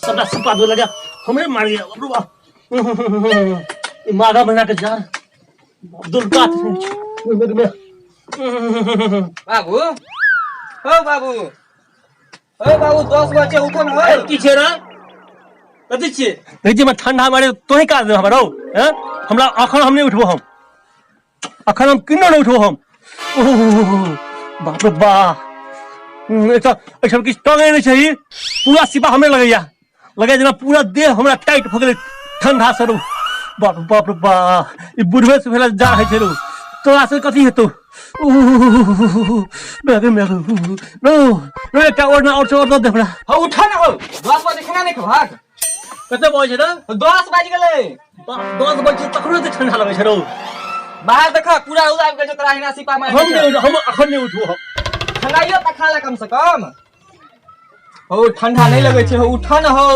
सबका सिपा दो लगा हमें मार गया मारा बना के जान दुर्गा बाबू ओ बाबू 10 बजे उठो न की छे रे कथि छे जे में ठंडा मारे तोही काज दे हमरो हैं हमरा अखन हम नहीं उठबो हम अखन हम किन्नो नहीं उठबो हम बाप रे बा ऐसा किछ टंगे नहीं चाहिए पूरा सिपा हमें लगे जना पूरा देह हमरा टाइट भ गेलै ठंडा से बाप रे बा ई बुढ़वे से भेला जा है छेरू तोरा से कथि हेतौ नो एकटा ओढ़ना और देखला हो उठा न हो 10 बजे खाना नहीं खभाक कते बजे छै रे 10 बज गेलै 10 बजे तखनो ते ठंडा लगे छै रो बाहर देखा पूरा उदाब गेल तोरा हिना सिपा मार हम अखन नहीं उठबो हम ठंडाइयो त खा ले कम से कम हो ठंडा नहीं लगे छै हो उठा न हो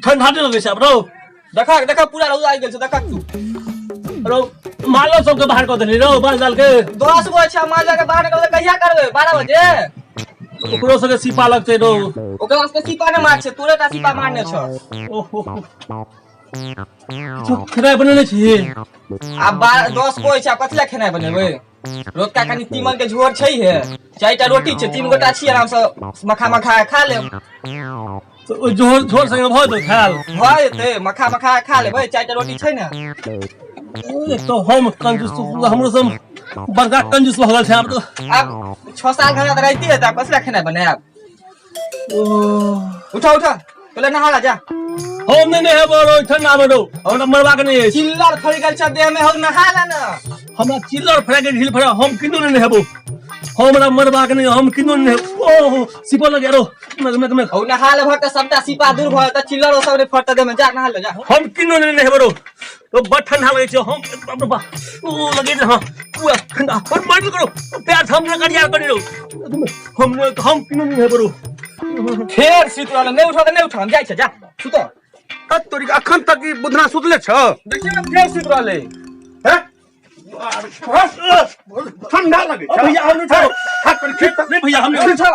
ठंडा नहीं लगे छै ब्रो देखा पूरा उदाब गेल छै देखा तू रो मालो सब के बाहर क देली रो बाल डाल के 10 बजे माल के बाहर निकल कहिया करबे 12 बजे ओकरो सके सिपा लगते रो ओकरा से सिपा ने मार छै तोरे ता सिपा मारने छ ओहो तो खेनाइ बनेले छी अब 10 बजे छै कथि ला खेनाइ बनेबै रोज का कनी तीमन के झोर छै हे 4टा रोटी छै 3 गोटा छी आराम से मखा खा लेब तो झोर संगे भ दो खाल भय ते मखा खा लेबै 4टा रोटी छै ने तो हम कंजूस हमरो सब बड़का कंजूस भ गेल छै अब 6 साल घर त रहती है त कथि ला खेनाइ बनाएब उठा पहले नहा ला जा हम नहीं है बोलो ठंडा में दो हमरा मरवा के नहीं है चिल्लर फड़ गेल छ देह में हो नहा ला न हमरा चिल्लर फड़ा के ढील फड़ा हम किनो नहीं हेबो हमरा मरवा के नहीं हम किनो नहीं ओह सिपा लगे रो मैं हो नहा ले भट सबटा सिपा दूर भ त चिल्लर ओ सब रे फट दे में जा नहा ले जा हम किनो नहीं हेबो रो तो बड़ ठंडा लगे छै हम बाप रे बा ओ लगे न पूरा ठंडा और मत करो प्यार हमरा करिया करी रो हम किनो नहीं हेबो रो फेर सुतल नहीं उठ हम जाय छ जा सुत तोरी अखन तक ई बुधना सुतले छ देखिए ना फेर सुतल है हैं ठंडा लगे छ भैया हम उठाओ हाथ पर खेत नहीं भैया हम उठाओ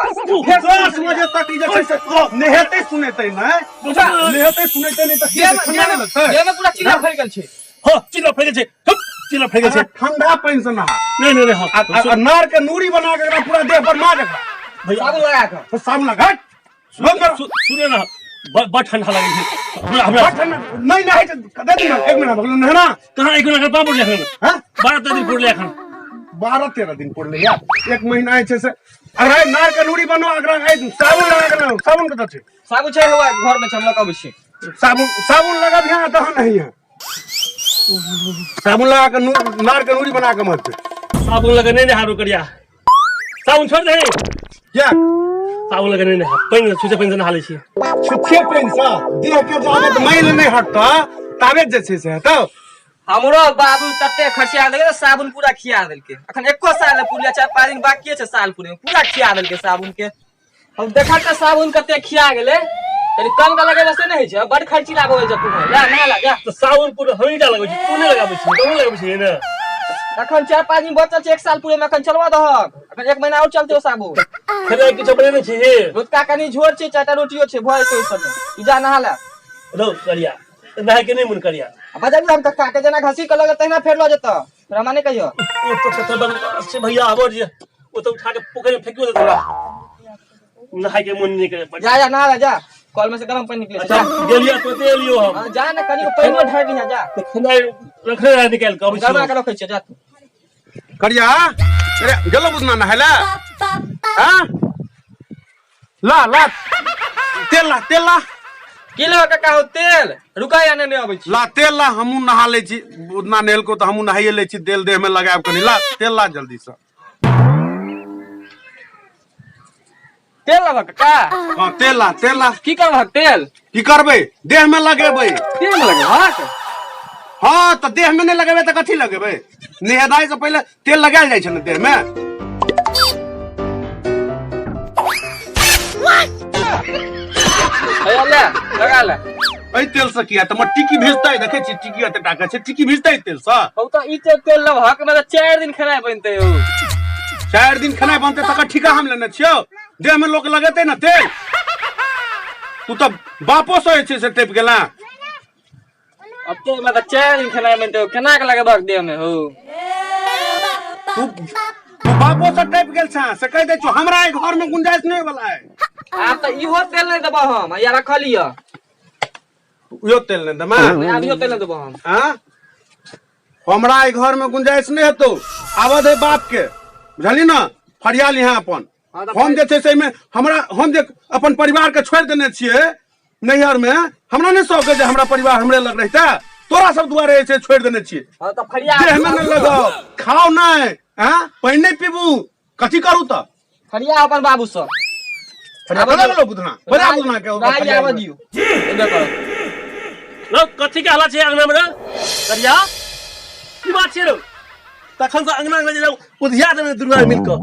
फेर 10 बजे तक ई जे छै नेहते सुनेते नहीं नेहते सुनेते नहीं त ठंडा नहीं लगते ये में पूरा चिल्लर फड़ गेल छै हो चिल्लर फड़ गेल छै चिल्लर फड़ गेल छै ठंडा पानी से नहा नहीं आ नार के नूरी बना के एकरा पूरा देह पर मार एकरा भैया साबुन लगा के तो सामने घट सुने ना बड़ ठंडा लगे छै हमरा नहीं है कदे दिन 1 महीना भगलो नहना कहां 1 महीना का पड़ ले हां 12 दिन पड़ ले एखन 12-13 दिन पड़ ले यार 1 महीना छै से अरे नार के नूरी बनो अगर साबुन लगा के साबुन कत छै साबुन छै हुआ घर में हम लगाबै छी साबुन लगा यहां दहन नहीं है साबुन लगा के नार के नूरी बना के मत साबुन लगा नहीं हारो करिया साबुन छोड़ दे क्या साबुन लगा नहीं पानी छुछे पानी से नहा ले छी छुछे पानी से देह के जाने त मैल नहीं हटता ताबे जे छै से हटो हमरो बाबू तते खर्चा देलके साबुन पूरा खिया देलके अखन एको साल पूरा 4-5 दिन बाकी छै साल पूरे पूरा खिया देलके साबुन के हम देखा त साबुन कते खिया गेले तनी कम का लगे से नहीं छै बड़ खर्ची लागो है जतु जा ना लगा तो साबुन पूरा हमी जा लगै छै तू नहीं लगाबै छी तू लगाबै छी ने अखन 4-5 दिन बचल छै 1 साल पूरे में अखन चलवा दह अखन 1 महीना और चलते हो साबुन खेले किछ बने छी रोजका कनी झोर छै 4टा रोटियो छै भय तो सब तू जा नहा ला रो करिया नहा के नहीं मन करिया बजा हम कक्का के जना घसी के लगे तहिना फेर ल जत तोरा माने कहियो ओ तो कते बन से भैया आबो जे ओ तो उठा के पोखर में फेंकियो देला नहा के मन नहीं करे जा नहा ला जा कल में से गरम पानी निकले अच्छा गेलिया तो दे लियो हम जा ना कनी पानी ढार दिया जा तो खनाई रखले निकाल के गरमा के रखै छै जा तू करिया अरे गलो बुझना नहला हां ला तेल ला किलो का हो तेल रुकाया नहीं आबै छी ला तेल ला हमू नहा ले छी उतना नेल को तो हमू नहाइए ले छी तेल देह में लगाब कनी ला तेल ला जल्दी से तेल लगा का हां तेल ला की करबा तेल की करबे देह में लगेबे तेल में लगेबा हां तो देह में नहीं लगेबे तो कथि लगेबे नेहदाई से पहले तेल लगाल जाय छै न देह में अरे ले लगा ले एहि तेल से किया त टिकी भिजतै देखे छी टिकी एते टाका छै टिकी भिजतै तेल से अब तो ई तेल लब हक में 4 दिन खेनाइ बनतै हो 4 दिन खेनाइ बनतै तकर ठिका हम लेने छियौ देह में लोक लगेतै ना तेल तू तो बापो से छै से टेप गेला अब तो में 4 दिन खेनाइ बनतै हो केना के लगबक देह में हो तू बापो से टेप गेल छ से कह दे छु हमरा घर में गुंजाइश नहीं वाला है आब तो इहो तेल नहीं देबो हम या रखलियो यो तेल नहीं दमा आब इहो तेल नहीं देबो हम हां हमरा घर में गुंजाइश नहीं हेतौ आबद है बाप के बुझली ना फरियाल यहाँ अपन हम जे छै से में हमरा हम जे अपन परिवार के छोड़ देने छिए नैहर में हमरा नहीं शौक है जे हमरा परिवार हमरे लग रहता तोरा सब दुआरे छै छोड़ देने छिए हां तो फरिया देह में नहीं लगाओ खाओ नहीं हां पानी नहीं पीबू कथी करू त फरिया अपन बाबू से फरिया बना लो बुधना बना बुधना के भाई आवा दियो एबे करो लो कथी के हला छै अंगना में करिया की बात छै रो तखन से अंगना में जे उधिया देने दुर्गा मिलकर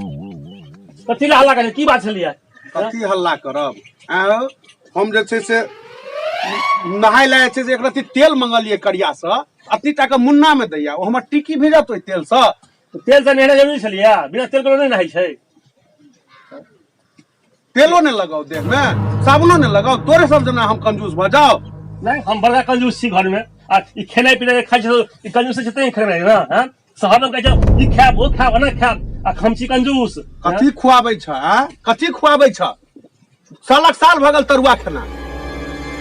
कथी ला हल्ला करे की बात छलिया कथी हल्ला करब आओ हम जे छै से नहाय लाय छै से एक रति तेल मंगलिए करिया से अतनी टाका मुन्ना में दैया ओ हमर टिकी भेजत ओइ तेल से तो तेल से नहना जरूरी छलिया बिना तेल के नहीं नहाय छै तेलो ने लगाओ देह में साबुनो ने लगाओ तोरे सब जना हम कंजूस भ जाओ नहीं हम बड़ा कंजूस छी घर में आ ई खेनाइ पिनाइ खाइ छै ई कंजूस छै तै खेनाइ ना हां शहर में कहै छै ई खाब ओ खाब ना खाब आ हम छी कंजूस कथी खुआबै छ कथी खुआबै छ सालक साल भगल तरुआ खाना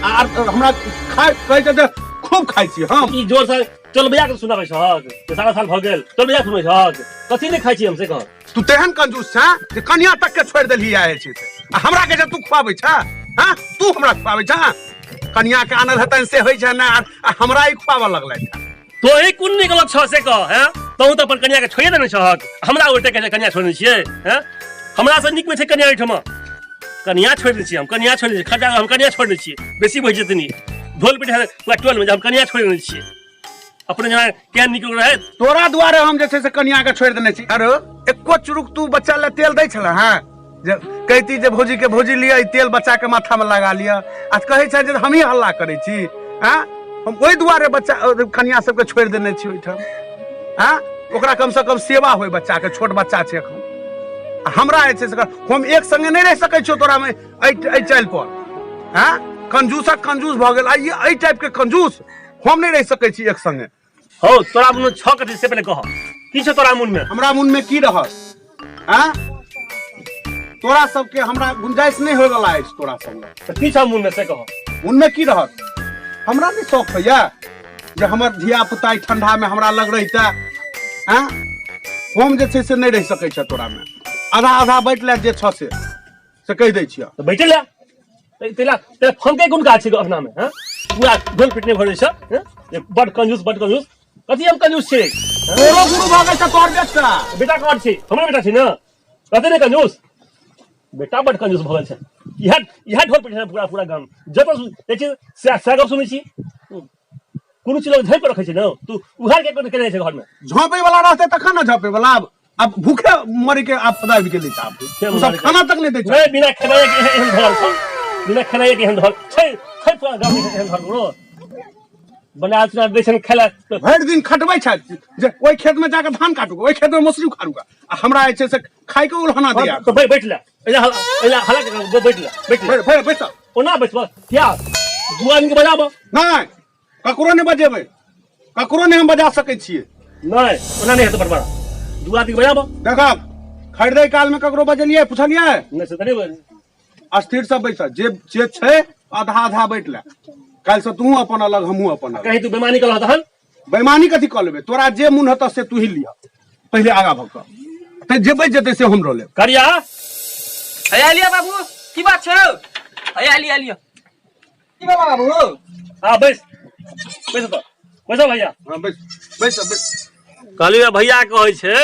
आ हमरा खाइ कहै छै खूब खाइ छी हम ई जोर से चल बजा के सुनाबै छहक जे सारा साल भ गेल चल बजा सुनै छहक कथी नहीं खाइ छी हमसे कह तू तेहन कंजूस छ जे कन्या तक के छोड़ देलही आए छै आ हमरा के जे तू खुआबै छ हां तू हमरा खुआबै छ कन्या के आनल हतन से होय छै ना आ हमरा ई खुआबा लगलै तो ही कुन निकलक छ से कह हैं तू तो अपन कन्या के छोड़े देने छहक हमरा उल्टे के कन्या छोड़ने छिए हैं हमरा से निक में छै कन्या एठमा कन्या छोड़ दै छी हम कन्या छोड़ दै छी खजा हम कन्या छोड़ दै छी बेसी भइ जेतनी ढोल पिटे पूरा टोल में हम कन्या छोड़ दै छी अपने जना केन निकल रहे तोरा द्वारे हम जे छै से कन्या के छोड़ देने छी अरे एको चुरुक तू बच्चा ले तेल दै छला हां जे कहती जे भौजी के भौजी लिया ई तेल बच्चा के माथा में लगा लिया आज कहै छै जे हम ही हल्ला करै छी हां हम ओइ द्वारे बच्चा कन्या सब के छोड़ देने छी ओइठाम हां ओकरा कम से कम सेवा होय बच्चा के छोट बच्चा छै एखन हमरा जे छै से हम एक संगे नहीं रह सकै छियो तोरा में एइ चाल पर हां कंजूसक कंजूस भ गेल एइ टाइप के कंजूस हम नहीं रह सकै छी एक संगे हो तोरा मुन छ कथि से पहले कह की छै तोरा मुन में हमरा मुन में की रहत हां तोरा सब के हमरा गुंजाइश नहीं होय वाला है तोरा संगे तो की छ मुन में से कह मुन में की रहत हमरा नहीं शौक होया जे हमर धिया पुता ठंडा में हमरा लग रहता हां हम जे छै से नहीं रह सकै छ तोरा में आधा आधा बैठ ले जे छ से कह दै छियै तो बैठ ले तेला तेरा फोन के गुण का छै अपना में हैं पूरा ढोल पिटने भरे छ हैं बड़ कंजूस कथि हम कंजूस छै तोरो गुरु भ गेल त तोर बेटा बेटा कौन छै हमर बेटा छै ना कते ने कंजूस बेटा बड़ कंजूस भ गेल छै इहा ढोल पिटने पूरा गाम जब देखि सागर सुनै छी कोनो चीज धइ पर रखै छै ना तू उहार के केने छै घर में झोपे वाला रहते तखन ना झोपे वाला अब भूखे मरे के आप पता भी के लिए साहब तू सब खाना तक नहीं दे नहीं बिना खाना के एहन धर छ बिना खाना के एहन धर छै पूरा गाम में एहन धर रो बना चुना देशन खेला भर दिन खटबै छ जे ओइ खेत में जाके धान काटूगा ओइ खेत में मसरू खारूगा आ हमरा जे छै से खाइ के उल्हना दिया तो बैठ ले एला हला बैठ ले बैठ ओना बैठबा क्या दुआन के बजाबो नहीं ककरो नहीं बजेबै ककरो नहीं हम बजा सकै छियै नहीं ओना नहीं हेत बड़बड़ा दुआन के बजाबो देखब खरीदै काल में ककरो बजलियै पूछलियै नहीं से नहीं अस्थिर से बैठ जे छै आधा आधा बैठ ले काल से तू अपन अलग हमहू अपन अलग कहीं तू बेमानी कर हन बेईमानी कथी कर लेबे तोरा जे मुन हत से तू ही लिया पहले आगा भक त जे बच जेते से हम रोले करिया हया लिया बाबू की बात छै हया लिया की बाबू हां बैस भैया हां बैस कहलिए भैया कहै छै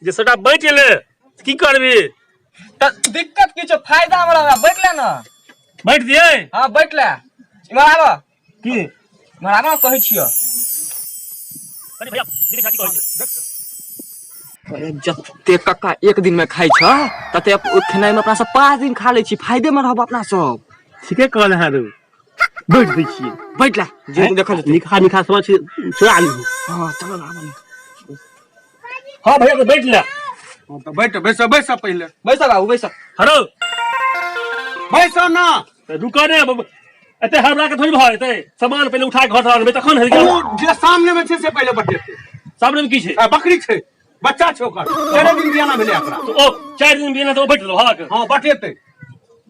जे सटा बैठ ले की करबी त दिक्कत की छै फायदा हमरा बैठ ले ना बैठ दिए हां बैठ ले इमहर आबो की महाराज कहै छियो अरे भैया देख छाती कहै छै अरे जते कक्का एक दिन में खाइ छ तते खेनाइ में अपना सब 5 दिन खा लै छी फायदे में रहब अपना सब ठीके कहल है रू बैठ दै छियै बैठ ला जे देखल जते निखा समझ चुरा ली हां चलो ना आबो हाँ भैया तो बैठ ले तो बैठ बैस पहले बैस बाबू बैस हेलो बैस ना रुका ने एते हमरा के थोड़ी भाई एते सामान पहले उठा के घर आनबे तखन है तू जे सामने में छे से पहले बटेते सामने में की छै बकरी छे बच्चा छे ओकर 4 दिन बियाना भेले एकरा ओ 4 दिन बिना तो बैठ लो हां हां बटेते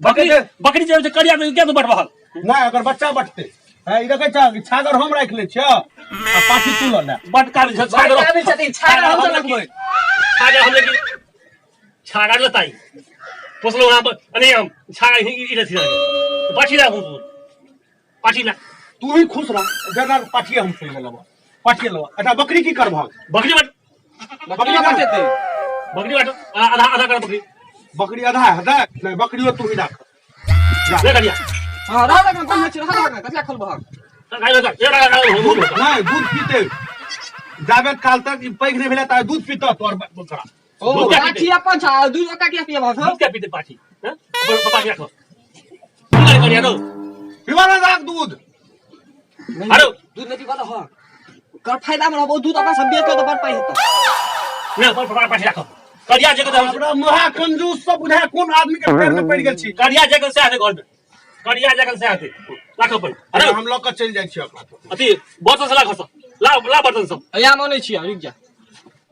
बकरी बकरी जे करिया में क्या तो बैठबा नहीं अगर बच्चा बटते है ई देखे छ छागर हम राख ले छ आ पाठी तू ल ले बटका भी छागर आबे छथिन छागर हम लगबै छागर हम लेकिन छागर लताई पोसलो हम अने हम छागर ई रथि पाठी ला पाठी ला तू ही खुश रह जरा पाठी हम से लेबो पाठी लेबो अच्छा बकरी की करबो बकरी बट बकरी बटेते बकरी बट आधा आधा कर बकरी बकरी आधा नहीं बकरी तू ही राख ले करिया हां रहा ना कोन छ रहा ना कतला खोल बहक गाय लगा ये लगा नहीं दूध पीते जाबे काल तक पैघ नहीं भेले त दूध पीता तोर बकरा ओ पाठी अपन छ दूध का क्या पिया भाग दूध क्या पीते पाठी हैं पाठी रखो ले करिया दो पीवाना राख दूध हेलो दूध नहीं पीवा हो कर फायदा में अब दूध अपन सब बेच तो बड़ पाई हेतो ले पर पाठी रखो करिया जगह हमरा महा कंजूस सब बुझा कोन आदमी के पैर में पड़ गेल छी करिया जगह से आते घर में करिया जगह से आते रखो पर अरे हम लोग का चल जाय छी अपना अति बर्तन से लाखो ला बर्तन सब या माने छी रुक जा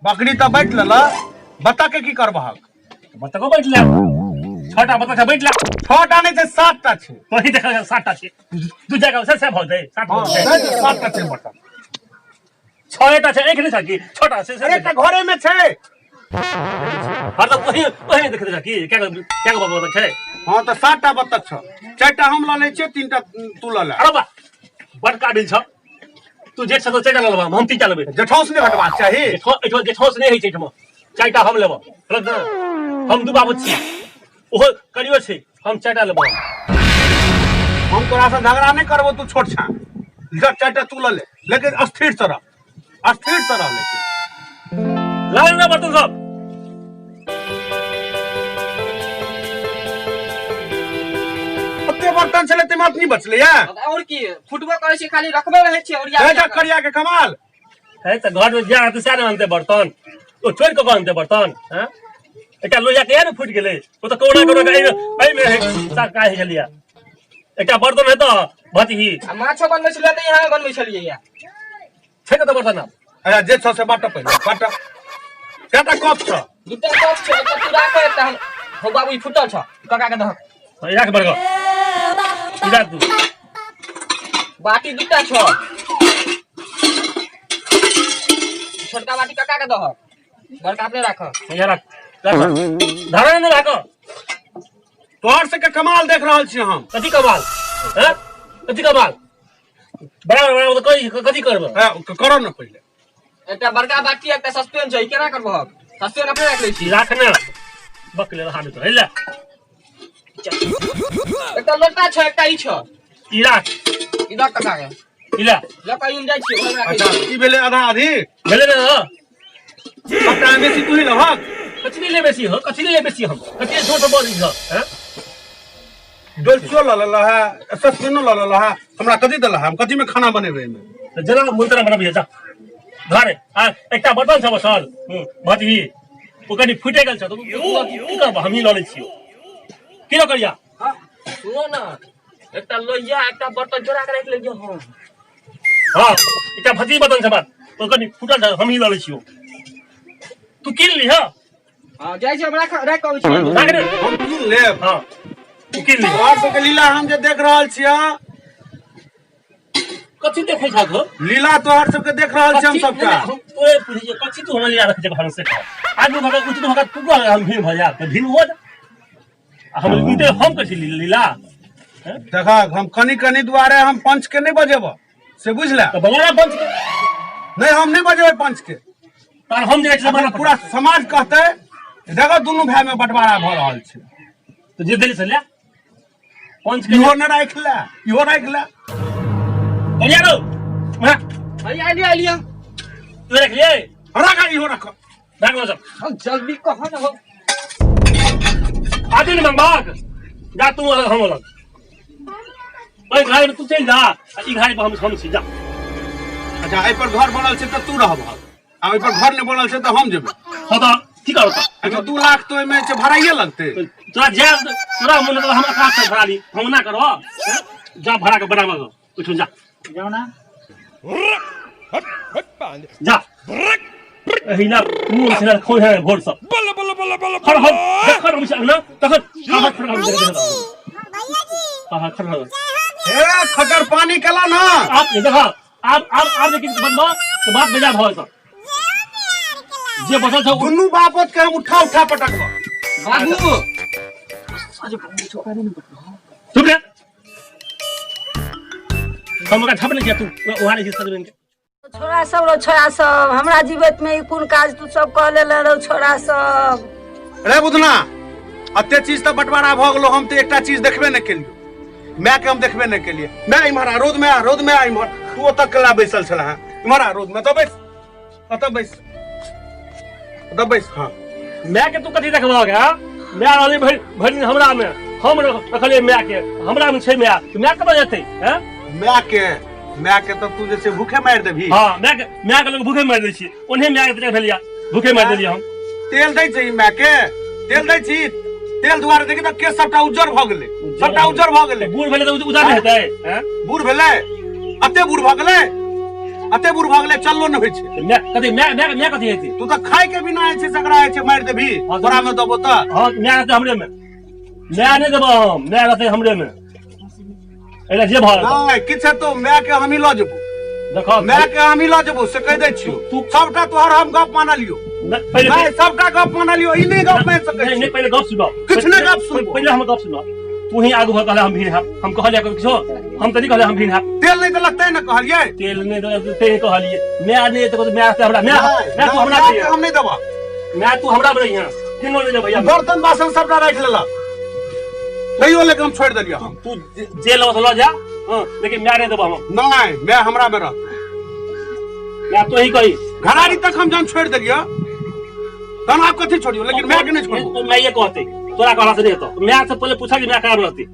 बकरी तो बैठ लेला बता के की करबहक बतको बैठ ले छोटा बता बैठ ले छोटा नहीं छे 7 टा छे वही देखा 7 टा छे दू जगह से भौ दे 7 भौ दे 7 टा छे बता 6 टा छे एक नहीं था कि छोटा से अरे त घरे में छे हर तो वही वही देख देखा कि क्या बाबा छे हां तो 7 टा बत्तख छ 4 टा हम ल ले छे 3 टा तू ल ले अरे बा बड़का बिल छ तू जेठ से तो चेटा लबा हम तीन चलबे जेठौस ने हटवा चाही एठो जेठौस नहीं है छम चारटा हम लेबो गलत ना हम दू बाबू छी ओहो करियो छै हम चारटा लेबो हम तोरा से झगड़ा नहीं करबो तू छोट छा जब 4 टा तू ल ले लेकिन स्थिर से रह लेकिन लाइन ना बर्तन सब ओते बर्तन छले ते मात नहीं बचले या और की फुटबॉल करे छी खाली रखबे रहे छी और जा करिया के कमाल है त घर में जा तो सारे आनते बर्तन ओ छोड़ के आनते बर्तन हैं एटा लोया के न फुट गेले ओ तो कोना एई में है सा का है लिया एटा बर्तन है तो भती माछो बनबै छले त यहां बनबै छलिए या छै त बर्तन ना अरे जे छ से बाटा पहले बाटा केटा कप छ दुटा कप छ त पूरा के त हो बाबू फुटल छ काका के दह इरा के बरगो इरा तू बाटी दुटा छ छोटका बाटी काका के दह बड़का अपने राख ये रख धरे न रखो तोहर से के कमाल देख रहल छी हम कथी कमाल हैं कथी कमाल बराबर तो कथी करबो करो न पहले एकटा बड़का बाटी एकटा सस्पेन छै केना करबो सस्पेन अपने राख लै छी राखना बकले हाथ तो हेला एकटा लोटा छ एकटा ई छ इरा इधर काका के इला लका यूं जाइ छी घर राख अच्छा ई भेले आधा आधी भेले ना सबटा में सी तू ही लहक कथी ले बेसी हो कथी ले बेसी हम कथी छोट बड़ी छ हैं डोलचो ल है सस्पेनो ल है हमरा कथी दला हम कथी में खाना बनेबे में तो जरा मुंतरा बनाबी जा घरे आ एकटा बर्तन छ बसल भती ओ कनी फुटे गेल छ तो की करब हम ही ल ले छियो की न करिया हां सुनो ना एकटा लोइया एकटा बर्तन जोड़ा के राख ले जो हम हां एकटा भती बर्तन छ बात ओ कनी फुटल हम ही ल ले छियो तू किन ली हां हां जाइ छी हम राख राख कहै छी राख रे हम किन लेब हां तू किन ली और सब के लीला हम जे देख रहल छियै कथी देखै छ गो लीला तोहर सब के देख रहल छी हम सबटा हम तोरे पूछिए कथी तू हमरा याद जगह से आदमी भगा कुछ तो भगा तू को हम भीड़ भजा तो भीड़ हो हम इनते हम कथी लीला देखा हम कनी कनी दुआरे हम पंच के नहीं बजेब से बुझला तो बगाना पंच के नहीं हम नहीं बजेबे पंच के तार हम जे अपना पूरा समाज कहते देखो दोनों भाई में बंटवारा भ रहल छै तो जे दिल से ले पंच के इहो न राख ले इहो राख ले करिया रो हां आ लिया तू रख ले रख इहो रख रख लो सब हम जल्दी कहो ना हो आदि न मंगाक जा तू हम लग ओइ घर में तू चल जा ई घर पे हम छी जा। अच्छा एहि पर घर बनल छै त तू रहब आ एहि पर घर नहीं बनल छै त हम जेबै। हां त की करता अच्छा 2 लाख तो एमे छै भाड़ाइए लगतै। तोरा जे तोरा मन तो हम आकाश से भरा ली हम ना करबो जा भाड़ा के बनावा उठो जा जाओ ना जा हिना मुंह से खोल है भोर सब बल बल बल बल खड़ हम देखर हम ना तखन हाथ खड़ हम भैया जी हां खड़ ए खटर पानी केला ना आप देखा आप लेकिन बनबो तो बात बेजा भ सब जे बसल छ दुनू बापत के हम उठा उठा पटकबो। बाबू चुप रे हम का छप नहीं किया तू वहां नहीं सकबे छोरा सब हमरा जीवित में ई कोन काज तू सब कह ले रो छोरा सब। रे बुधना अते चीज तो बंटवारा भ गेलो हम तो एकटा चीज देखबे नहीं केलियो मैं के हम देखबे नहीं केलिए मैं इमहर रोड में इमहर तू ओत कला बैसल छला इमहर रोड में तो बैस तो बैस हां मैं के तू कथि देखबो गे मैं रहली भरी हमरा में हम रखले मैं के हमरा में छै मैं कब जते हैं मैं के तो तू जैसे भूखे मार देबी। हां मैं के लोग भूखे मार दे छी ओने मैं के भेलिया भूखे मार देलिया हम तेल दै छी मैं के तेल दै छी तेल दुआरे देखि त के सबटा उज्जर भ गेलै बूढ़ भेले तो उजार हेतै हैं बूढ़ भेले अते बूढ़ भ गेलै चललो न होय छै मैं कथि हेतै तू तो खाय के बिना आइ छै सकरा आइ छै मार देबी तोरा में दबो त हां मैं रहते हमरे में मैं नहीं देबो मैं रहते हमरे में एला जे भाल नहीं किछ तो मैं के हम ही ल जेबो देखो मैं के हम ही ल जेबो से कह दै छियो तू सबटा तोहर हम गप मान लियो नहीं सबटा गप मान लियो ई नहीं गप मान सकै नहीं पहले गप सुनो किछ नहीं गप सुन पहले हम गप सुनो तू ही आगु कहले हम भी हम कहलिया किछो हम तनी कहले हम भी तेल नहीं देलक न कहलिए तेल नहीं देते कहलिए मैं नहीं तो मैं से हमरा मैं तू हमरा दे हम नहीं देबो मैं तू हमरा दे यहां किनो नहीं दे भैया बर्तन बासन सबटा राख लेला नहीं हो लेकिन हम छोड़ देलियो हम तू जेल ल जा हां लेकिन मैं नहीं देबो हम नहीं मैं हमरा में रह मैं तो ही कही घराड़ी तक हम जान छोड़ देलियो तन आप कथि छोड़ियो लेकिन मैं के नहीं छोड़बो तो मैं ये कहते तोरा कहला से नहीं तो मैं से पहले पूछा कि मैं कहां रहती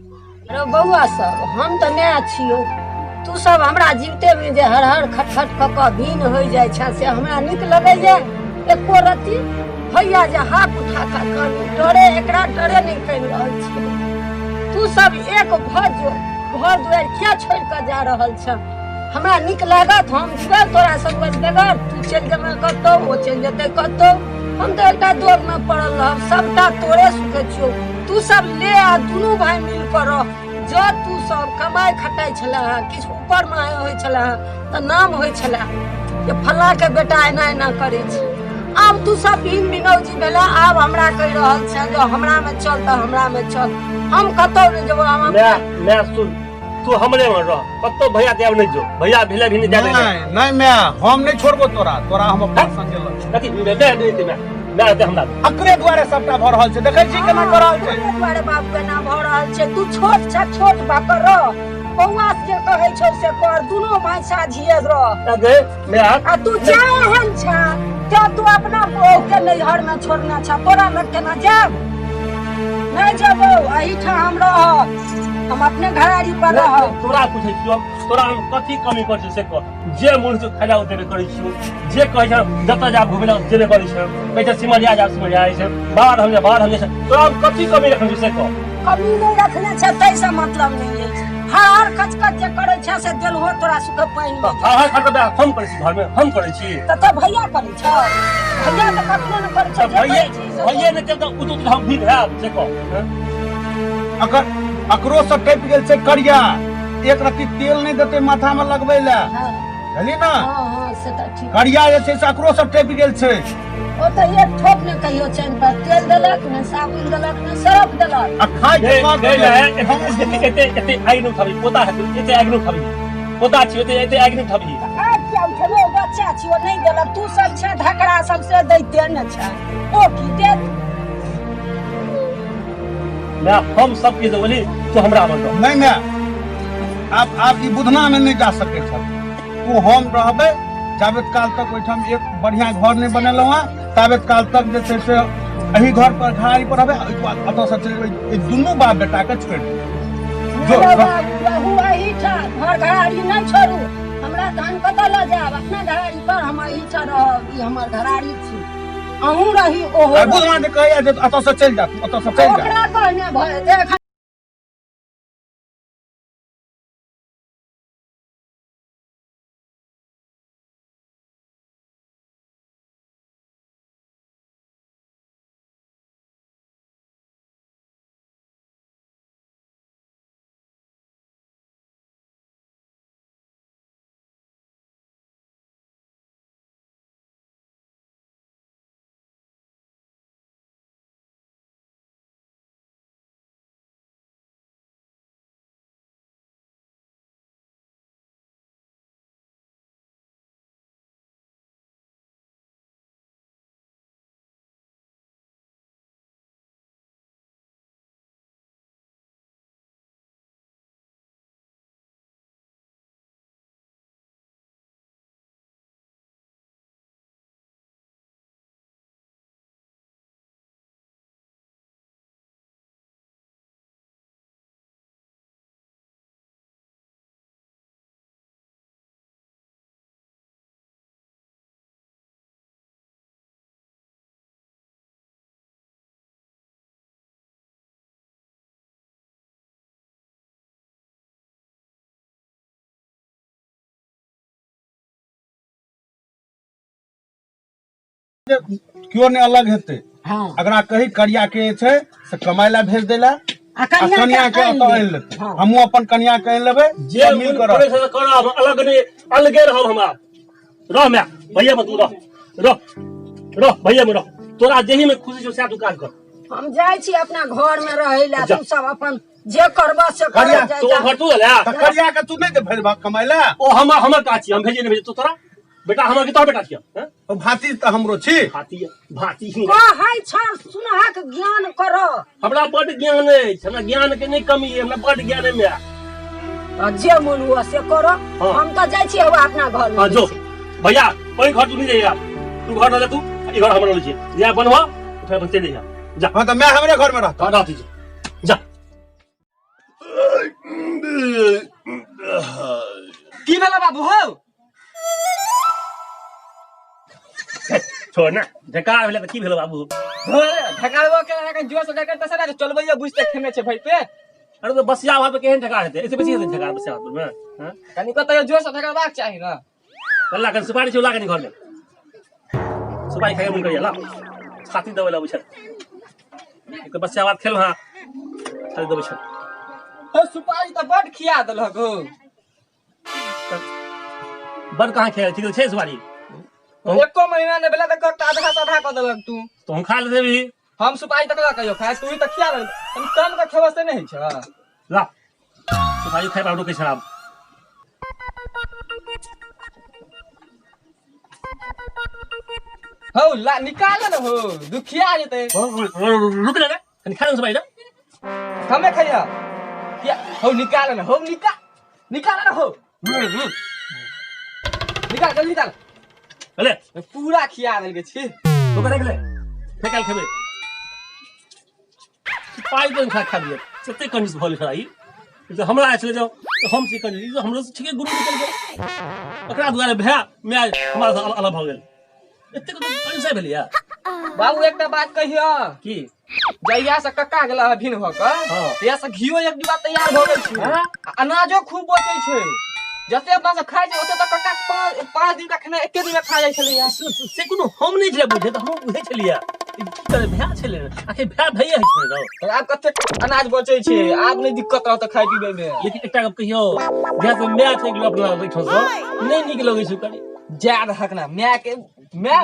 अरे बउआ सब हम त मैं छियो तू सब हमरा जीवते में जे हर हर खटखट क भीन हो जाय छ से हमरा निक लगे जे एको रति भैया जे हाथ उठा का डरे एकरा डरे नहीं कह रहल छी तू सब एक भज घर दुआर क्या छोड़ के जा रहल छ हमरा निक लागत हम जेबे तोरा सब बगैर तू चल जेबे कतो ओ चल जते कतो हम तो एकटा दौड़ में पड़ल रहब सबटा तोरे सुखे छियो तू सब ले आ दुनू भाई मिल कर जो तू सब कमाई खटाई छला किछ ऊपर में होय छला त नाम होय छला जे फल्ला के बेटा एना करे छै अब तू सब बिन बिनौजी भेला अब हमरा कह रहल छ जो हमरा में चल त हमरा में चल हम कतो न जेबो मैं सुन तू हमरे में रह कतो भैया देव नहीं जो भैया भेले भी नहीं जाने नहीं मैं हम नहीं छोड़बो तोरा हम अपन संगे ल कथि मैं रहते हमरा अकरे द्वारे सबटा भ रहल छै देखै छी केना कर रहल छै द्वारे बाप के ना भ रहल छै तू छोट बाकर बउआ जे कहै छौ से कर दुनो भाई साझिए रह दे मैं आ तू चाहन छ क्या तू अपना बहू के नैहर में छोड़ना छ तोरा लग के ना जाब नहीं जाबो एही ठा हम रह हम अपने घराड़ी पर रह तोरा पूछै छियो तोरा हम कथि कमी कर छै से कह जे मुंह से खाला देबे करै छियो जे कहै छ जत जा घुमेला जेबे करै छ कहै छ सिमरिया छै बाहर हम तोरा हम कथि कमी रखै से कह कमी नहीं रखने छ तैसे मतलब नहीं है हर कचकच जे करै छ से दिल हो तोरा सुख पाइन हर खट हम करै छी घर में हम करै छी त भैया करै छ भैया त कखनो न करै छ भैया ने त उतु हम भी है से कह अगर अकरो सब टप गेल छै करिया एक रत्ती तेल नहीं देते माथा में लगबै ले चली ना हां से त ठीक करिया जे छै से अकरो सब टप गेल छै ओ त एक ठोप ने कहियो चैन पर तेल देलक ने साबुन देलक ने सरफ देलक आ खाय के बाद एते आगि खाबी पोता है एते आगि खाबी पोता छी एते आगि खाबी आ क्या उठलो बच्चा छी ओ नहीं देलक तू सब छ धकड़ा सबसे दैते न छ ओ की दे मैं हम सब के बोली तो हमरा मन नहीं मैं आप ई बुधना में नहीं जा सके छ तू हम रहबे जाबत काल तक ओइठाम एक बढ़िया घर नहीं बनेलो हां ताबत काल तक जे छै से एही घर पर घाड़ी पर रहबे अतो से चलबे दुनू बाप बेटा के छोड़ जो हेलो बाबू रहू अही ठार घर घराड़ी नहीं छोड़ू हमरा धान कतऽ लऽ जायब अपना घराड़ी पर हम अही ठार रहब ई हमर घराड़ी छी अहूँ रही ओहो बुढ़वा जे कहैया जे अतऽ से चलि जा तू अतऽ से चलि जा ओकरा कहने भऽ देख क्यों ने अलग हेतै हाँ अगरा कही करिया के छै से कमाई ला भेज देला आ कन्या के आनि ओतऽ ले। आनि लेतै हाँ। हमहूँ अपन कन्या के आनि लेबै जे सब मिल मिल कर करे से करब अलग नहीं अलगे रहब हमरा रह मैं भैया में तू रह भैया में रह तोरा जेही में खुशी छौ से तू काज कर हम जाइ छी अपना घर में रहे ला जा। तू सब अपन जे करबा से कर करिया, जाय तो जा। घर तू ले तऽ करिया के तू नहीं दे भेज कमाई ला ओ हमर का छी हम भेजे नहीं भेजे तू तोरा बेटा हमर के तोर बेटा छिया हैं ओ भाती तऽ हमरो छी भाती कहै छ सुनहक ज्ञान करो हमरा बड़ ज्ञान है हमरा ज्ञान के नहीं कमी है हमरा बड़ ज्ञान है मैं आ जे मन हुआ से करो हाँ। हम तो जाइ छी हुआ अपना घर में हां जो भैया कोई घर तू नहीं जाइए तू घर ना ले तू ई घर हमर ले या बनवा उठा बच्चे ले जा हाँ तो मैं हमरे घर में रहता रहती जा की भेला बाबू हो छोड़ ना ढका भेले त की भेलो बाबू ढकालबो के जोर से ढका तसरा चलबैया बुझते खेने छै भाई पे अरे तो बसिया वहां पे केहन ढका हेते ऐसे बेसी हेते ढका बसिया में हां कनी कतय जोर से ढकाबाक चाही ना अल्लाह के सुपारी चुला के घर में सुपारी खाए मन करिया ला छाती दबे ला बुझल एक बसिया बात खेल हां छाती दबे छ हो सुपारी त बड खिया देलक हो बड़ कहां खेल ठीक छै सुपारी एको महीना ने बेला तक आधा आधा क देलक तू तो हम खा लेते भी हम सुपारी तकला कहियो खाए तू ही त खिया दे हम कम का खेबो से नहीं छ ला सुपारी खाए बाबू के शराब हो ला निकाल ना हो दुखिया जेते रुक ले कनी खा ले सुपारी ना हमें खइया क्या हो निकाल ना हो निकाल ना हो निकाल जल्दी निकाल ले पूरा खिया देल के छी तो करे ले फेकल खेबे पाई तो खा दिए सत्ते कंजूस भले खराई तो हमरा चले जाओ तो हम से कंजूस तो हमरो से ठीके गुरु निकल गए ओकरा दुआरे भै मैं हमरा से अलग भ गेल एते को कंजूस भेलिया बाबू एकटा बात कहियो की जहिया से कक्का गेला भिन भ क हाँ। तहिया से घियो एक डिब्बा तैयार भ गेल छै हाँ। अनाजो खूब बचै छै जते अपना से खाइ छै ओते त कक्का 5 दिन का खाना एके दिन में खा जाइ छलै यार से कोनो हम नहीं छले बुझे तो हम बुझे छलिया की करे भै छले आखे भै भैया है छले तो आब कते अनाज बचै छै आब नहीं दिक्कत रहत खाइ पीबै में लेकिन एकटा गप कहियो जहाँ से मैं थे गेलो अपना बैठो से नहीं निक लगे छै कनी जाद हकना मैं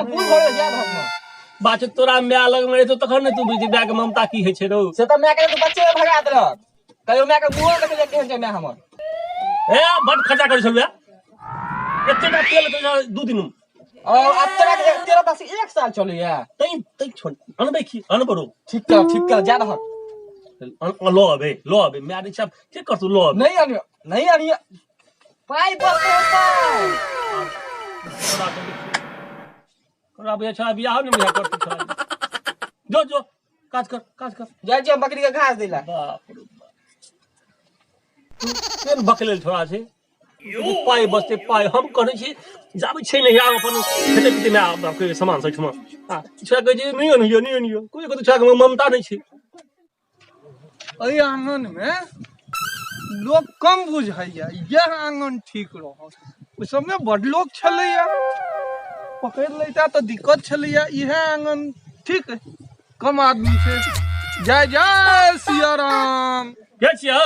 भूल भरे जाद हकना बात तोरा मैं अलग में तो तखन नहीं तू बुझी बैग ममता की है छै रो से त मैं के तो बच्चे भगा देलक कहियो मैं के मुंह देखे जे केहन छै मैं हमर ए बड़ खर्चा करे छलु एतेटा तेल के 2 दिन और अब तेरा पास 1 साल चले या तई तई छोड़ अनबे की अनबरो ठीक कर जा हक लो अबे मैं आदि सब के कर तू लो नहीं आनियो पाई बस करा बे अच्छा बियाह नहीं बियाह कर तू जो काज कर जा बकरी के घास देला बाप रे केन बकलेल छोड़ा छै पाई बसते पाई हम कहै छी जाबै छै नहीं आब अपन खेते पीते में आपके सामान सब ठमा हां छोड़ा कहै छै नहीं कोई को छोड़ा के ममता नहीं छै एहि आंगन में लोग कम बुझाइया यह आंगन ठीक रहत ओहि समय बड़ लोग छलैया पकड़ लेता तो दिक्कत छलैया यह आंगन ठीक है कम आदमी से जय जय सिया राम के छिया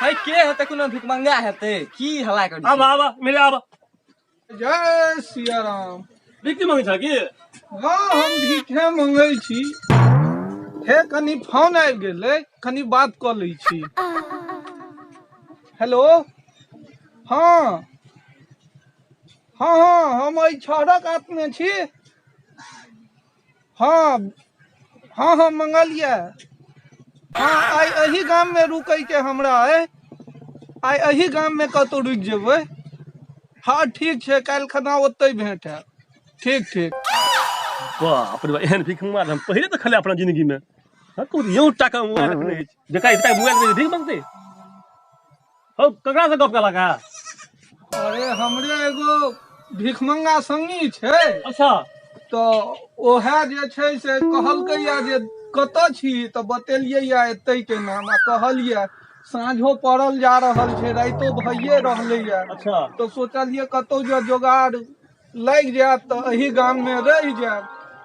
है के हेतै कोनो भिखमंगा हेतै की हल्ला करै आबा मेरे आबा जय सिया राम बिक्री मांगे छ की हाँ हम भीखे मंगै छी हे कनी फोन आबि गेलै कनी बात कऽ लै छी हेलो हाँ हम एहि छहरक कात में छी हाँ मंगलिए हाँ आइ एही गाम में रुकै के हमरा आइ एही गाम में कतौ रुकि जेबै हाँ ठीक छै काल्हि खना ओतै भेंट हैत ठीक बाप रे बा एहन भीख मार हम पहले तो खले अपना जिंदगी में हां को यूं टाका मोबाइल रखने जका इतना मोबाइल में भीख मांगते हो ककरा से गप कला का अरे हमरे एगो भिखमंगा संगी छै अच्छा तो ओहे जे छै से कहलकै या जे कतऽ छी तो बतेलियै या एतै के नाम आ कहलियै साँझो पड़ल जा रहल छै राइतो भइए रहलै या अच्छा तो सोचलिए कतौ जो जोगाड़ लग जाए तो एही गाम में रह जाए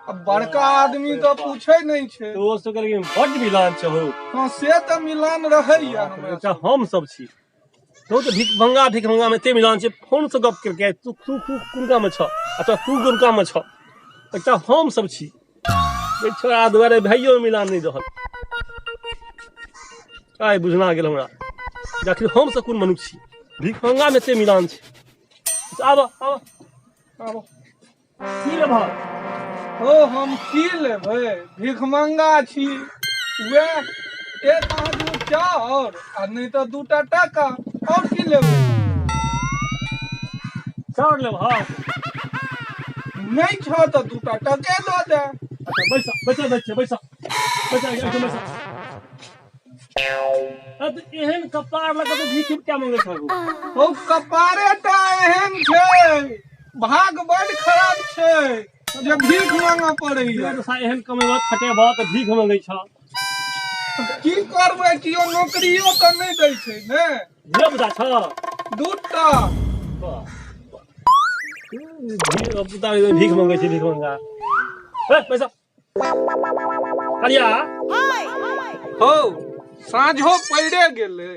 अब बड़का आदमी तो पूछे नहीं छै तो से करके बड मिलान छ हो हाँ से तो मिलान रहैया अच्छा हम सब छी तो भीख मंगा में ते मिलान छै फोन से गप करके तू कुनका में छ अच्छा तू कुनका में छ अच्छा हम सब छी ए छोरा दुआरे भाइयो मिलान नहीं रहल काय बुझना गेल हमरा जखन हम सब कोन मनुष्य छी भीख मंगा में ते मिलान छै आबो की रे भाई ओ हम की लेबै भिखमंगा छी वे एक आदमी चाउर आ नहीं तो 2टा टाका और की लेबै चाउर ले भाई नहीं छ तो 2टा टके दो दे अच्छा बैसा अब एहन कपार लगा तो भीख क्या मांगे छो ओ कपारेटा एहन छै भाग बड़ खराब छै जे भीख मांगा पड़ैया तो सा एहन कमेबा खटेबा तो भीख मांगे छ की करबै कियो नौकरियो तो नहीं दै छै ने ये बुझा छ 2टा भीख मांगे छै भीख मांगा पैसा करिया हो साँझो पड़े गेलै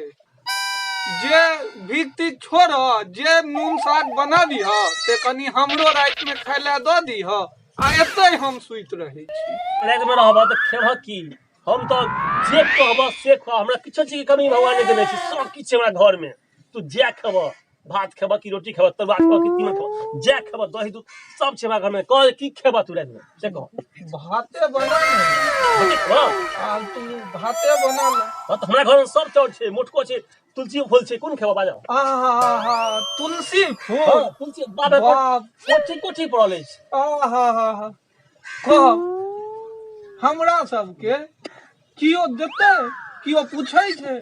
जे भीख छोड़ जे नून साग बना दीह से कनी हमरो रात में खाय ले दऽ दीह आ एतै हम सुइत रहै छी रात में रहबा तो खेबह की हम तो जे कहबह से खा हमरा किछो चीज के कमी भगवान ने देने छी सब किछ हमरा घर में तू जे खेबह भात खेबह की रोटी खेबह तरुआ खेबह की तीमन खेबह जे खेबह दही दूध सब छै हमरा घर में कह की खेबह तू रात में से कह भाते बना ले आ तू भाते बना ले हां तो हमरा घर में सब चाउर छै मोटको छै तुलसी फूल छै कोन खेबह बाजा आहा तुलसी फूल हां तुलसी बाबा कोठी पड़ल अछि आहा कह हमरा सबके कियो देतै कियो पूछै छै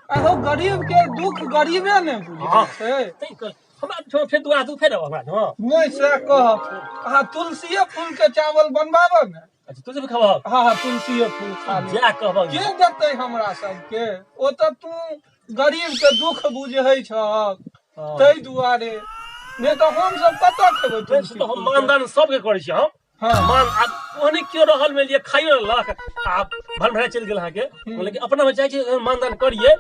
आहो गरीब के दुख गरीबे ने बुझै छै हमरा छोड़ फेर दुआ तू फेर हमरा न नहीं से कह तुलसी फूल के चावल बनबाबो ने अच्छा तुझे भी खबह हाँ तुलसी फूल खा ले जा कहबह के देतै हमरा सबके ओ तो तू गरीब के दुख बुझै छ तै दुआरे नहीं तो हम सब कतऽ खेबै तुलसी तो हम मानदान सबके करै छी हम हाँ मान ओहने क्यों रहल में लिए खाइयो लख आप भन भरा चल गेल हां के लेकिन अपना में चाहे छी मानदान करिए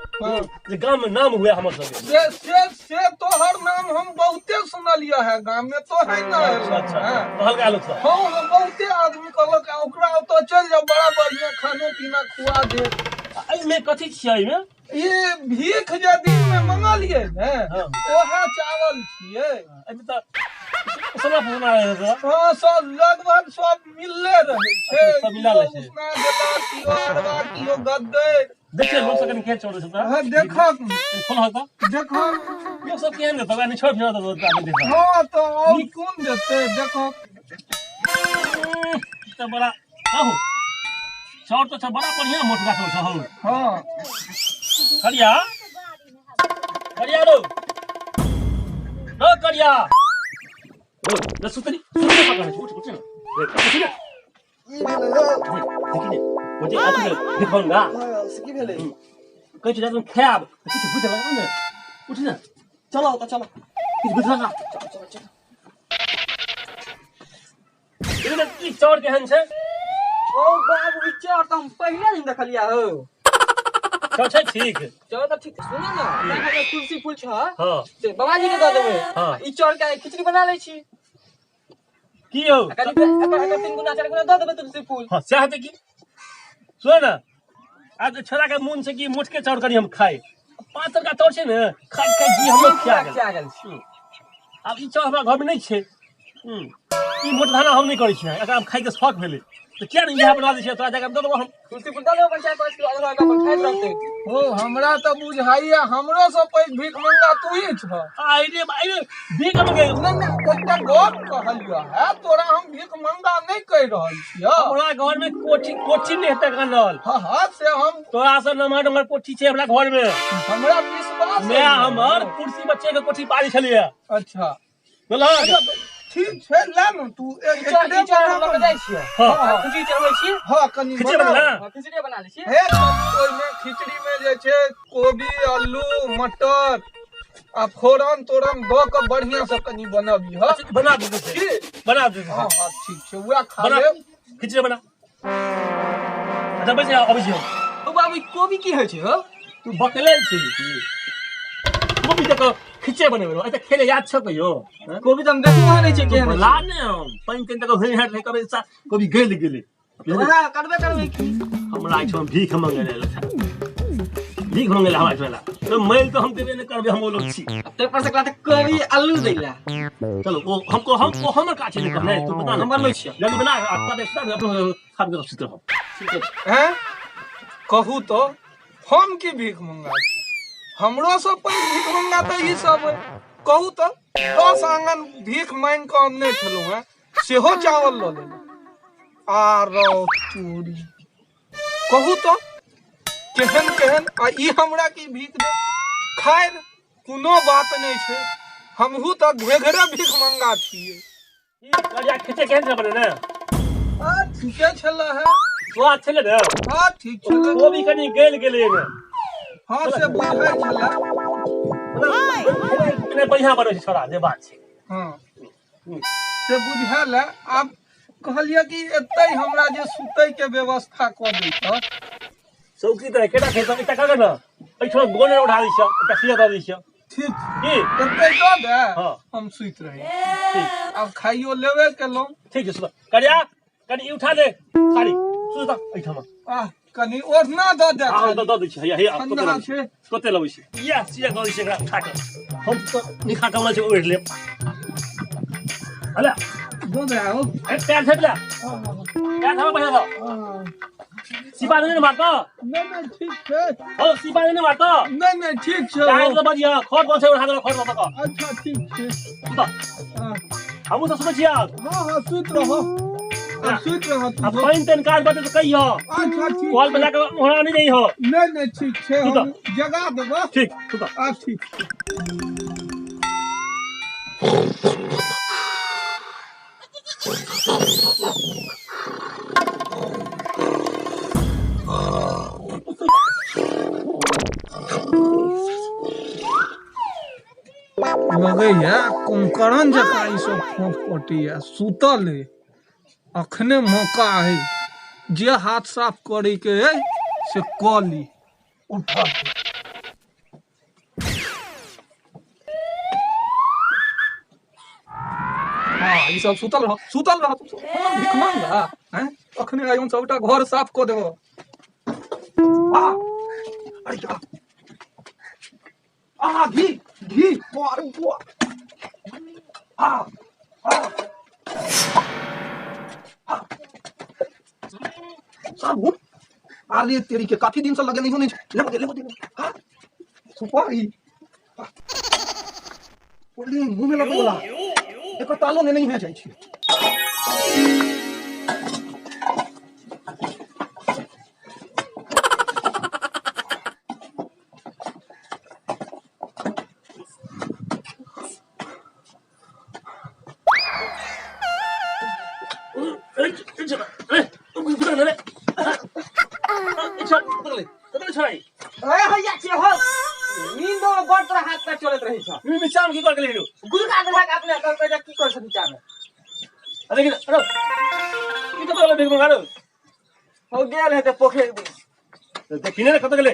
जे गांव में नाम हुए हमर सबके से तोहर नाम हम बहुते सुनलिया है गांव में तो है ना अच्छा कहल लोग सब हाँ बहुते आदमी कहलक ओकरा तो चल जाओ बड़ा बढ़िया खाना पीना खुआ दे एहि में कथि छियै एहि में ये भीख जे दिन में मंगलिए ने ओहे चावल छियै एहि त सब फोन आए है हाँ सब लगभग सब मिलले रहे छै सब मिला ले छै उसना देता कियो अरवा कियो गद्दे देखिए लोग सब के छोड़ देता हाँ देखो खोल होता देखो लोग सब केहन देता नहीं छोड़ छोड़ देता आगे देखा हाँ तो और कौन देते देखो तो बड़ा आहो चाउर तो बड़ा बढ़िया मोटका चाउर छ हो हाँ करिया करिया रो करिया रो न सुतरी सुतरी पकड़ उठ उठ ना देखिए मुझे आज दिखाऊंगा की भेले कहीं चला तुम खैब कुछ बुझ लगा ना उठ ना चलो तो चलो कुछ बुझ लगा इधर की चोर के हन से ओ बाबू ई चोर तो हम पहले दिन देखलिया हो चल छै ठीक चलो तो ठीक सुनो ना यहाँ पे तुलसी फूल छ हां से बाबा जी के दे देबे हाँ। ई चोर के खिचड़ी बना लै छी की हो अगर 3 गुना 4 गुना दे देबे तुलसी फूल हां चाहते की सुन ना आज छोरा के मुंह से की मुठ के चौर करी हम खाए पातर का चौर छे ने खाई खाई जी हम खिया गेल छी अब ई चौर हमरा घर में नहीं छे ई मोट धाना हम नहीं करै छी एकरा हम खाई के शौक भेले तो क्या नहीं यहाँ बना दी तोरा जगह दे देबो हम तुलसी फूल डालो पंचायत 5 किलो आधा का खाइत रहते हो हमरा तो बुझाइया हमरो सब पैक भीख मंगा तू ही छ आई रे भीख हम गए नहीं एकटा गप कहलिया है तोरा हम भीख मंगा नहीं कह रहल छियै हमरा घर में कोठी नहीं हेते गनल हां से हम तोरा से नमहर नमहर कोठी छे हमरा घर में हमरा विश्वास मैं हमर कुर्सी बच्चे के कोठी पारी छलिए अच्छा बोला ठीक छै ले न तू एक चोर हम लग जाय छी हां खिचड़ी चढ़बै छी हां कनी खिचड़ी बना खिचड़ी बना लै छी हे ओइ में खिचड़ी में जे छै कोबी आलू मटर आ फोरन तोरन द के बढ़िया से कनी बनबी हां बना दे की बना दे हां हां ठीक छै उहा खा बना ले खिचड़ी बना अच्छा बस अभी जो ओ बाबू कोबी की होइ छै हो तू बकले छी कोबी तक खिचड़ी बनेबे अच्छा खेले याद छ कहियो कोबी त हम देखो नहीं छै केहन ला ने हम पानी तक होई हट नहीं कबे सा कोबी गेल गेले बना करबे की हमरा आइठम भीख मंगले भीख मंगले हमरा आइठला तो मैल तो हम देबे नहीं करबे हम लोग छी ते पर से कहते कोबी आलू दैला चलो वो हमको हमर काचे नहीं करना है तू बता नंबर लै छी जल्दी बना आपका देखता है अपन खाब के सुते हो ठीक है हैं कहू तो हम की भीख मंगा हमरो सब पर भीख मंगा तो ई सब कहू तो 10 आंगन भीख मांग के अन्ने छलू हैं सेहो चावल ल ले आरो चोरी कहू तो केहन केहन आ ई हमरा की भीख दे खैर कोनो बात नहीं छै हमहू तो घेघरे भीख मंगा छिए ई करिया खिचे केहन से बने ना आ ठीके छला है स्वाद छले ना हां ठीक छला वो भी कनी गेल गेले ने हां से बुझाई छला इतने बढ़िया बने छोरा जे बात छै हां से बुझाल आब कहलिए कि एतै हमरा जे सुतै के व्यवस्था क दै छ चौकी त केटा खेत इता कागे ना एठो गोने उठा दै छ इता सिया द दै छ ठीक की एतै द दे हां हम सुइत रही ठीक अब खाइयो लेवे केलौ ठीक है सुन करिया कनी उठा ले खाली सुता एठमा आ कनी ओढ़ना द दे हां द दै छ हे ठंडा छै कोते लबै छ या सिया द दै छ एकरा उठा के हम तो निखा कमला से ओढ़ ले अला द दे आओ ए पैर छपला पैर थामा पहिला द सिपा ने मारतो नहीं ठीक छै ओ सिपा ने मारतो नहीं ठीक छै काय तो बजिया खर कोन से उठा दे खर मत का अच्छा ठीक छै सुता हां हमू तो सुत छिया हां सुइत रहो सुइत रहो तू अब पाइन तन काज बात तो कहियो अच्छा ठीक कॉल पे लाके ओहरा नहीं हो नहीं ठीक छै हम जगा देबो ठीक सुता आ ठीक लगैया कुंकरण जकाँ ई सब फोफ पटिया सुतल है अखने मौका है जे हाथ साफ करे के है से क ली उठा हाँ ई सब सुतल रह तू हाँ भीख मांगा हैं अखने आइयो सबटा घर साफ क देबो आ अरे क्या आ घी पर बुआ आ साबुन अरे तेरी के काफी दिन से लगे नहीं होने ले दे हां सुपारी बोली मुंह में लगे वाला एक तालो ने नहीं है जाई छी छ नीचा में की कर के ले गुरु का आधा अपने कर के की कर छ नीचा में अरे की तो बोले भिख मंगा रो हो गेल है त पोखर देखिने ना कत गेले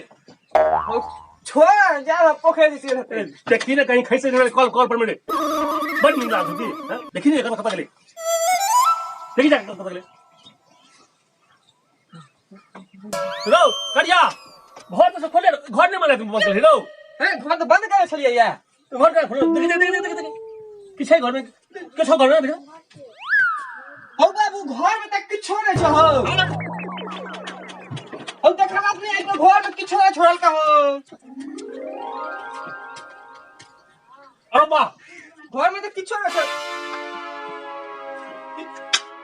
छोड़ जा पोखर दिस रहते देखिने कहीं खैसे नहीं कॉल पर मिले बड़ नींद आ गई देखिने कत गेले देखि जा कत गेले रो करिया घर तो खोले घर नहीं माने तुम बस रो हैं घर तो बंद करे छलिए या घर का खोलो देखि किछ है घर में के छ घर में देखो हो बाबू घर में त किछो नै छ हो हो देखा बात नहीं आई तो घर में किछो नै छोड़ल का हो अरे बा घर में तो किछो नै छ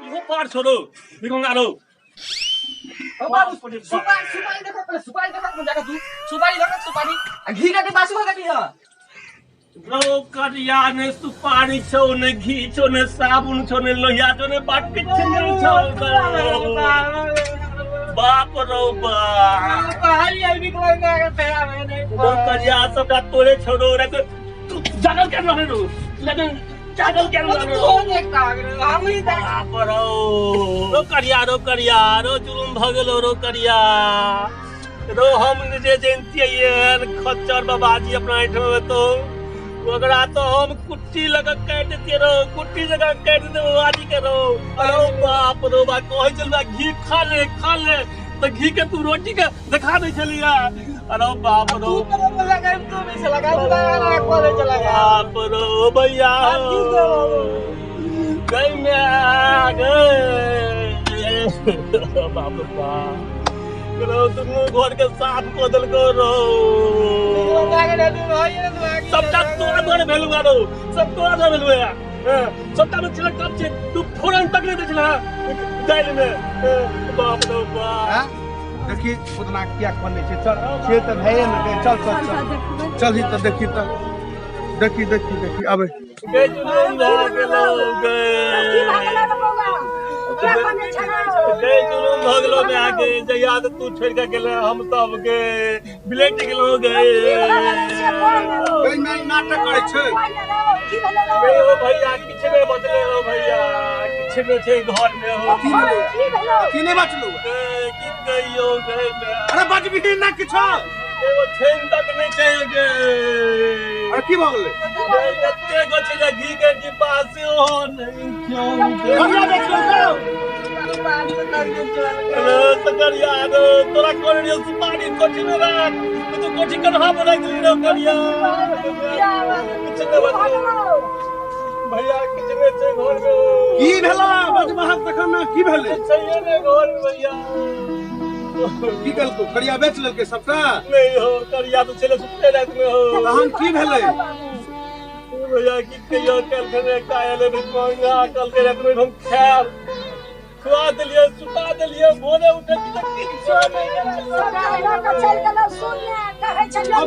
इहो पार छोड़ो बिगंगा रो हो बाबू सुपारी देखो पहले सुपारी देखो जाके तू सुपारी देखो सुपारी घी का बासु होगा की ह रो करिया ने सुपारी छो ने घी छो ने साबुन छो ने लोहिया छो ने बाट के छो बाप रो बा पहाड़ी आई को का तेरा मैंने रो करिया सबका तोड़े छोड़ो रे तू जागल के रहे रो लेकिन जागल के रहे तो देखता हम ही बाप रो करिया रो जुलुम भगलो रो करिया रो हम जे जनती है खच्चर बाबाजी अपना ऐठो तो ओकरा तो हम कुट्टी लगा काट दे रो कुट्टी जगह काट दे बाबाजी के रो अरे बाप रो बा कोई चल बा घी खा ले तो घी के तू रोटी के दिखा दे चलिया अरे बाप रो लगा तो नहीं से लगा को ले चला गया बाप रो भैया गई में आ गए बाप रो करो तुम घर के साथ बदल करो सबका तोड़ तोड़ भेलू गारो सब तोड़ तोड़ भेलू या सबका में चिलक कब से तू फोरन तक नहीं देखला दाइल में बाप रो बाप देखी उतना क्या करने छे चल छे त भए न चल चल ही त देखी त देखी अबे गए जुलूम भागलो गए जुलूम भागलो में आके जया तू छोड़ के गेले हम सब के ब्लेट गेलो गए कोई मैं नाटक करे छे ओ भैया किछ में बदले हो भैया किछ में छे घर में हो की नहीं बचलू की कहियो गए अरे बच भी ना किछो एगो छेन तक नहीं चाहिए अरे की भ गेले एते गछले घी के डिब्बा से हो नहीं क्यों बढ़िया देखलो तो करिया रो तोरा कोरियो सुपारी कोठी में रख तू कोठी कन्हा बना दिली रो करिया किछ ने भैया किछ ने छे घर में की भेला बजबहक तखन ना की भेले चाहिए ने घर में भैया की गल को करिया बेच लेलके सबटा नहीं हो करिया तो चले सुते रात में हो तहन की भेले भैया की कहियो कल खने कायले में मंगा कल के रात में हम खैर खुआ दिलिए सुता दिलिए भोरे उठे तक किछो अब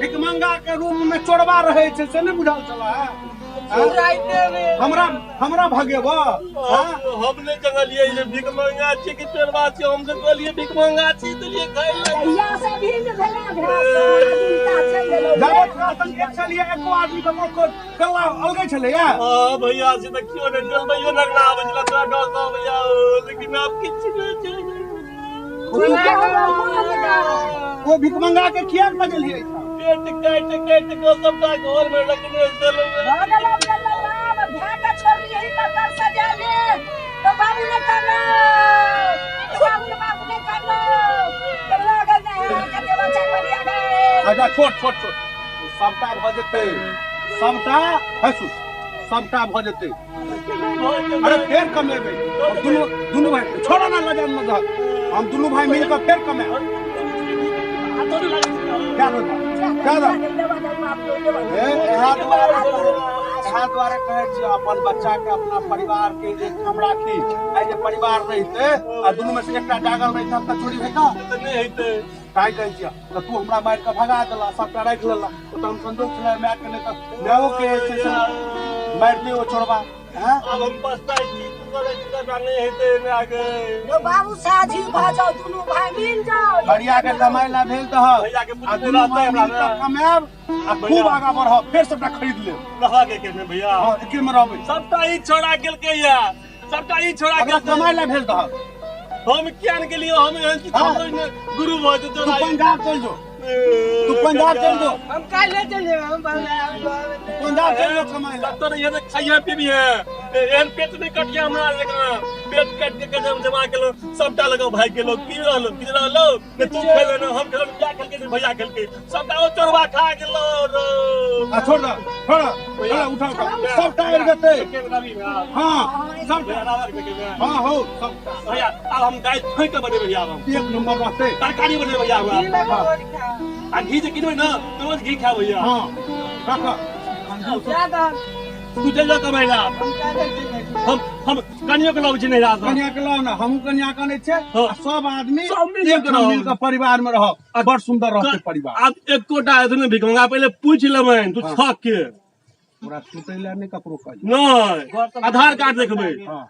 भिकमंगा के रूप में चोरबा रहे छे से नहीं बुझल चला हमरा भगेबो हमने जंगलिए ये भीख मंगा छी कि चोरबा छी हम से कहलिए भीख मंगा छी दिलिए खाइ ले जब राशन के चलिए एको आदमी के मोको कल्ला अलगे छले या हां भैया से त क्यों ने चल भैया लगना बजला तोरा डर सा भैया लेकिन आप किछ वो भिकमंगा के किया बजलिए पेट काट के सबका घर में रखने चलो अच्छा छोट सबटा भ जेते सबटा हसु सबटा भ जेते अरे फेर कमेबे दुनु भाई छोड़ो ना लगा मत हम दुनु भाई मिलकर फेर कमे क्या द्वारा कहे छी अपन बच्चा के अपना परिवार के जे हम राखी आई जे परिवार रहिते आ दुनु में से एकटा जागल रहिता त चोरी हेता नहीं हेते काय कहै छी त तू हमरा मार के भगा देला सबटा राख लेला त हम संतोष छले मैं के ने त मेओ के छै बैठते हो छोड़बा हैं अब हम पछताई छी तू करे चिंता नहीं हेते ने आगे यो बाबू साझी भऽ जाओ दुनू भाई मिल जाओ बढ़िया के कमाई ला भेल त भैया के आ बुद्धि दुनू रहते भाई हमरा मिल के कमाएब आ खूब आगा बढ़ब फिर सबटा खरीद लेब रहा के में भैया हां एके में रहबै सबटा ही छोड़ा गेल के या सबटा ही छोड़ा अगर गेल कमाई ला भेल त हम कियान के लिए हम एहन की हाँ। गुरु भ तू तो पंजाब चल जो तू पंजाब चल जो हम काल ले चले हम पंजाब चल जो कमाई ला तो नहीं है खाइए पीबी है एहन पेट नहीं कटिया हमरा लेकिन पेट काट के जब जमा के लो सबटा लगाओ भाई के लोग की रहलो ने तू खेले ना हम खेले क्या खेल के भैया खेल के सबटा ओ चोरवा खा गेलो आ छोड़ दा छोड़ उठा सब टायर गते के रवि में हां सब भैया रावर के हां हो सब भैया अब हम दाल खोई के बने भैया हम एक नंबर रहते तरकारी बने भैया हम आ घी जे किनबै ना तो रोज घी खा भैया हां काका ज्यादा तू चल जा कमाइला हम कनियो के लाउ छी नहीं रात कन्या के लाओ ना हमहू कन्या कने छे हाँ। आ सब आदमी सब मिल एक के रहो। मिल के परिवार में रहो बड़ सुंदर रहते परिवार अब एक कोटा है तूने भिखमंगा पहले पूछ लेबैन तू हाँ। छक के पूरा सुतैला नहीं ककरो कही नहीं आधार कार्ड देखबै हां